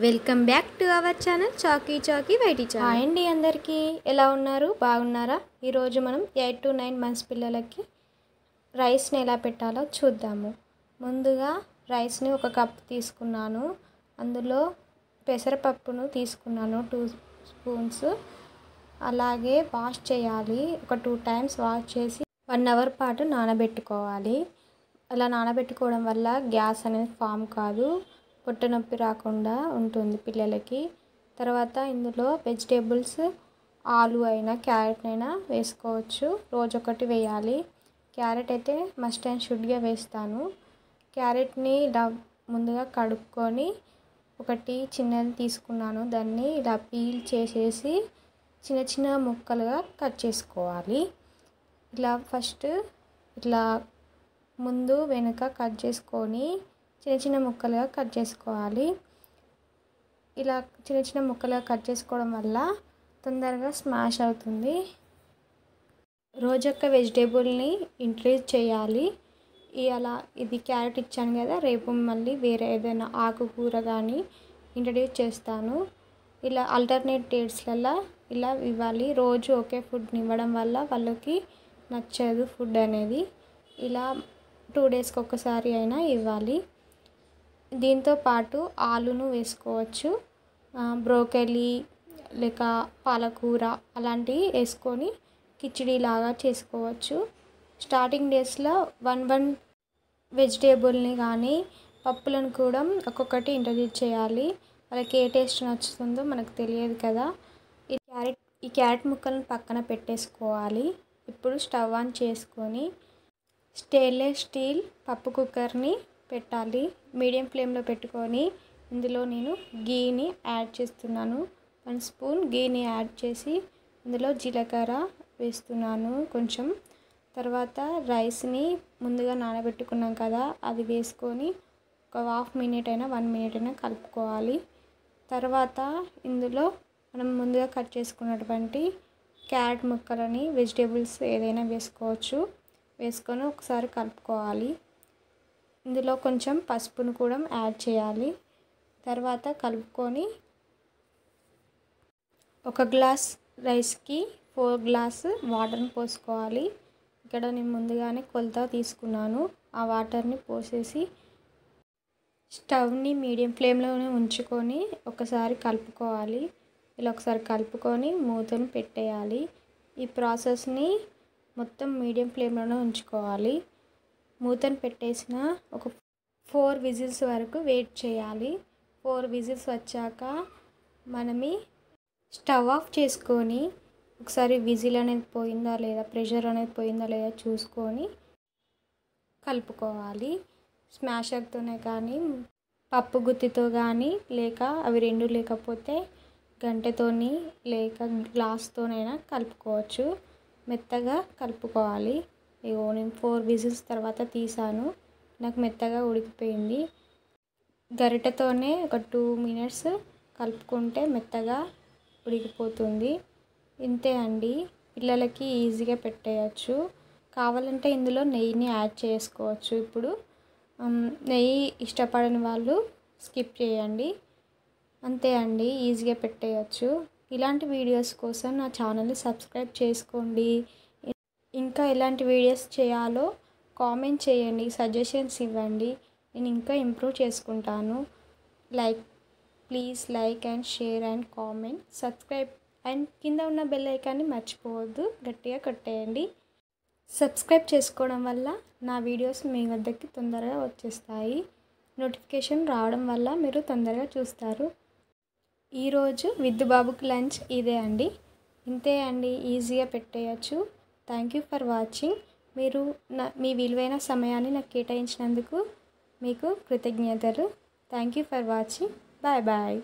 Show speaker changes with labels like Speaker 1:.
Speaker 1: Welcome back to our channel చాకీ చాకీ YT channel.
Speaker 2: Hi అండి, అందరికీ ఎలా ఉన్నారు? బాగున్నారా? ఈరోజు మనం 8 to 9 మంత్స్ పిల్లలకి రైస్ని ఎలా పెట్టాలో చూద్దాము. ముందుగా రైస్ని ఒక కప్ తీసుకున్నాను. అందులో పెసరపప్పును తీసుకున్నాను 2 స్పూన్స్. అలాగే వాష్ చేయాలి. ఒక 2 times వాష్ చేసి 1 hour పాటు నానబెట్టుకోవాలి. అలా నానబెట్టుకోవడం వల్ల గ్యాస్ అనేది ఫామ్ కాదు, పొట్ట నొప్పి రాకుండా ఉంటుంది పిల్లలకి. తర్వాత ఇందులో వెజిటేబుల్స్ ఆలు అయినా క్యారెట్ అయినా వేసుకోవచ్చు. రోజు ఒకటి వేయాలి. క్యారెట్ అయితే మస్ట్ అండ్ షుడ్గా వేస్తాను. క్యారెట్ని ఇలా ముందుగా కడుక్కొని ఒకటి చిన్నది తీసుకున్నాను. దాన్ని ఇలా పీల్ చేసేసి చిన్న చిన్న ముక్కలుగా కట్ చేసుకోవాలి. ఇలా ఫస్ట్ ఇట్లా ముందు వెనుక కట్ చేసుకొని చిన్న చిన్న ముక్కలుగా కట్ చేసుకోవాలి. ఇలా చిన్న చిన్న ముక్కలుగా కట్ చేసుకోవడం వల్ల తొందరగా స్మాష్ అవుతుంది. రోజొక్క వెజిటేబుల్ని ఇంట్రడ్యూస్ చేయాలి. అలా ఇది క్యారెట్ ఇచ్చాను కదా, రేపు మళ్ళీ వేరే ఏదైనా ఆకుకూర కానీ ఇంట్రడ్యూస్ చేస్తాను. ఇలా ఆల్టర్నేట్ డేట్స్లలో ఇలా ఇవ్వాలి. రోజు ఒకే ఫుడ్ని ఇవ్వడం వల్ల వాళ్ళకి నచ్చదు ఫుడ్ అనేది. ఇలా 2 daysకి ఒక్కసారి అయినా ఇవ్వాలి. దీంతో పాటు ఆలును వేసుకోవచ్చు, బ్రోకలీ లేక పాలకూర అలాంటివి వేసుకొని కిచిడి లాగా చేసుకోవచ్చు. స్టార్టింగ్ డేస్లో 1 వెజిటేబుల్ని కానీ పప్పులను కూడా ఒక్కొక్కటి ఇంట్రడ్యూస్ చేయాలి. వాళ్ళకి ఏ టేస్ట్ నచ్చుతుందో మనకు తెలియదు కదా. ఈ క్యారెట్ ముక్కలను పక్కన పెట్టేసుకోవాలి. ఇప్పుడు స్టవ్ ఆన్ చేసుకొని స్టెయిన్లెస్ స్టీల్ పప్పు కుక్కర్ని పెట్టాలి. మీడియం ఫ్లేమ్లో పెట్టుకొని ఇందులో నేను గీని యాడ్ చేస్తున్నాను. 1 స్పూన్ గీని యాడ్ చేసి ఇందులో జీలకర్ర వేస్తున్నాను కొంచెం. తర్వాత రైస్ని ముందుగా నానబెట్టుకున్నాం కదా, అది వేసుకొని ఒక 1/2 minute అయినా 1 minute అయినా కలుపుకోవాలి. తర్వాత ఇందులో మనం ముందుగా కట్ చేసుకున్నటువంటి క్యారెట్ ముక్కలని వెజిటేబుల్స్ ఏదైనా వేసుకోవచ్చు. వేసుకొని ఒకసారి కలుపుకోవాలి. ఇందులో కొంచెం పసుపును కూడా యాడ్ చేయాలి. తర్వాత కలుపుకొని 1 గ్లాస్ రైస్కి 4 గ్లాస్ వాటర్ని పోసుకోవాలి. ఇక్కడ నేను ముందుగానే కొలత తీసుకున్నాను. ఆ వాటర్ని పోసేసి స్టవ్ని మీడియం ఫ్లేమ్లోనే ఉంచుకొని ఒకసారి కలుపుకోవాలి. ఇలా ఒకసారి కలుపుకొని మూతను పెట్టేయాలి. ఈ ప్రాసెస్ని మొత్తం మీడియం ఫ్లేమ్లోనే ఉంచుకోవాలి. మూతను పెట్టేసిన ఒక 4 విజిల్స్ వరకు వెయిట్ చేయాలి. 4 విజిల్స్ వచ్చాక మనమి స్టవ్ ఆఫ్ చేసుకొని ఒకసారి విజిల్ అనేది పోయిందా లేదా, ప్రెషర్ అనేది పోయిందా లేదా చూసుకొని కలుపుకోవాలి. స్మాషర్తోనే కానీ పప్పు గుత్తితో కానీ లేక అవి 2 లేకపోతే గంటెతోని లేక గ్లాస్తోనైనా కలుపుకోవచ్చు. మెత్తగా కలుపుకోవాలి. ఇగో నేను 4 విజిల్స్ తర్వాత తీసాను. నాకు మెత్తగా ఉడికిపోయింది. గరిటెతోనే ఒక 2 minutes కలుపుకుంటే మెత్తగా ఉడికిపోతుంది. ఇంతే అండి, పిల్లలకి ఈజీగా పెట్టేయచ్చు. కావాలంటే ఇందులో నెయ్యిని యాడ్ చేసుకోవచ్చు. ఇప్పుడు నెయ్యి ఇష్టపడని వాళ్ళు స్కిప్ చేయండి. అంతే అండి, ఈజీగా పెట్టేయచ్చు. ఇలాంటి వీడియోస్ కోసం నా ఛానల్ని సబ్స్క్రైబ్ చేసుకోండి. ఇంకా ఎలాంటి వీడియోస్ చేయాలో కామెంట్ చేయండి, సజెషన్స్ ఇవ్వండి. నేను ఇంకా ఇంప్రూవ్ చేసుకుంటాను. Please like and share and comment, subscribe and కింద ఉన్న బెల్ ఐకాన్ని మర్చిపోవద్దు, గట్టిగా కొట్టేయండి. సబ్స్క్రైబ్ చేసుకోవడం వల్ల నా వీడియోస్ మీ వద్దకి తొందరగా వచ్చేస్తాయి. నోటిఫికేషన్ రావడం వల్ల మీరు తొందరగా చూస్తారు. ఈరోజు విద్దు బాబుకి లంచ్ ఇదే అండి. ఇంతే అండి, ఈజీగా పెట్టేయచ్చు. Thank you for watching. మీరు మీ విలువైన సమయాన్ని నాకు కేటాయించినందుకు మీకు కృతజ్ఞతలు. Thank you for watching. Bye bye.